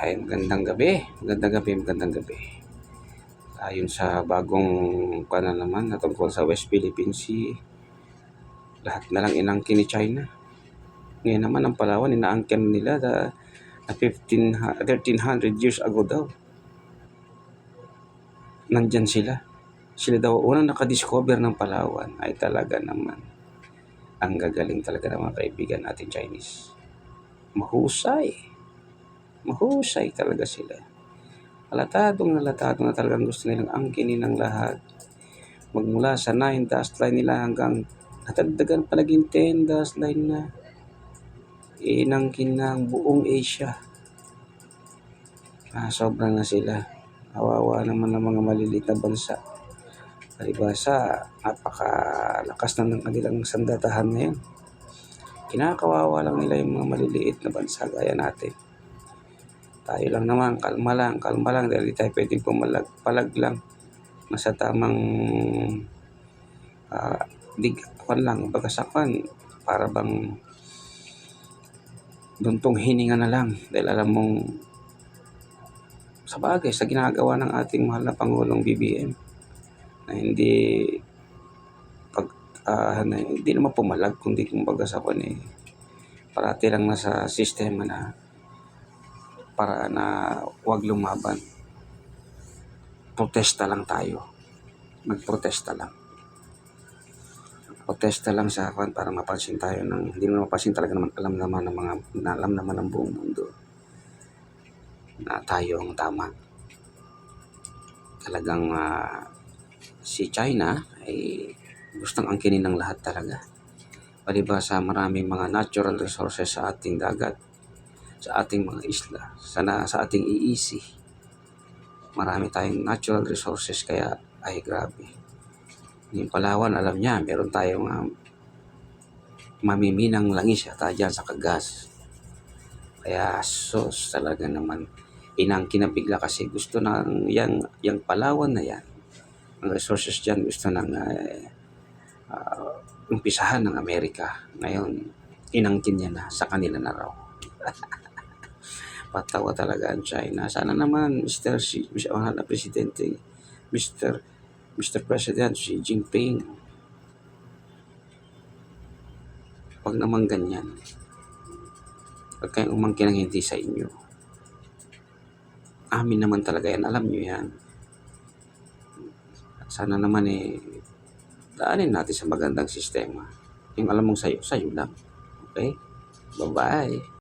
Ay, magandang gabi, magandang gabi, magandang gabi. Ayon sa bagong naman na tungkol sa West Philippine Sea, lahat na lang inangkin ni China. Ngayon naman ang Palawan, inaangkin nila na 1300 years ago daw. Nandyan sila. Sila daw unang nakadiscover ng Palawan. Ay talaga naman. Ang gagaling talaga ng mga kaibigan natin Chinese. Mahusay. Mahusay talaga sila. Halatadong na talagang gusto nilang angkinin ng lahat. Magmula sa 9 dash line nila hanggang natagdagan pa naging 10 dash line na. Inangkin na ang buong Asia. Sobra na sila. Kawawa naman ng mga maliliit na bansa. Palibasa, napakalakas na ng kanilang sandatahan ngayon. Kinakawawa lang nila yung mga maliliit na bansa gaya natin. Tayo lang naman, kalma lang dahil di tayo pwedeng palag lang. Nasa tamang bagasakwan para bang duntong hininga na lang dahil alam mong sa bagay sa ginagawa ng ating mahal na Pangulong BBM na hindi naman pumalag kundi kung bagasakwan parati lang nasa sistema na para na huwag lumaban. Protesta lang tayo. Magprotesta lang. Protesta lang sa akin para mapansin tayo ng hindi naman mapansin talaga naman alam naman ng buong mundo na tayo ang tama. Talagang si China ay gustong angkinin ng lahat talaga. Palibhasa maraming mga natural resources sa ating dagat, sa ating mga isla, sa ating EEZ. Marami tayong natural resources kaya ay grabe. Yung Palawan, alam niya, meron tayong mamiminang langis yata dyan sa kagas. Kaya sos talaga naman inangkin na bigla kasi gusto ng yung Palawan na yan. Ang resources dyan gusto ng umpisahan ng Amerika. Ngayon, inangkin niya na sa kanila na raw. Patawa talaga ang China. Sana naman, mahal na presidente, Mr. President Xi Jinping, wag naman ganyan. Huwag kayong umangkin ng hindi sa inyo. Amin naman talaga yan. Alam nyo yan. Sana naman daanin natin sa magandang sistema. Yung alam mong sayo lang. Okay? Bye-bye.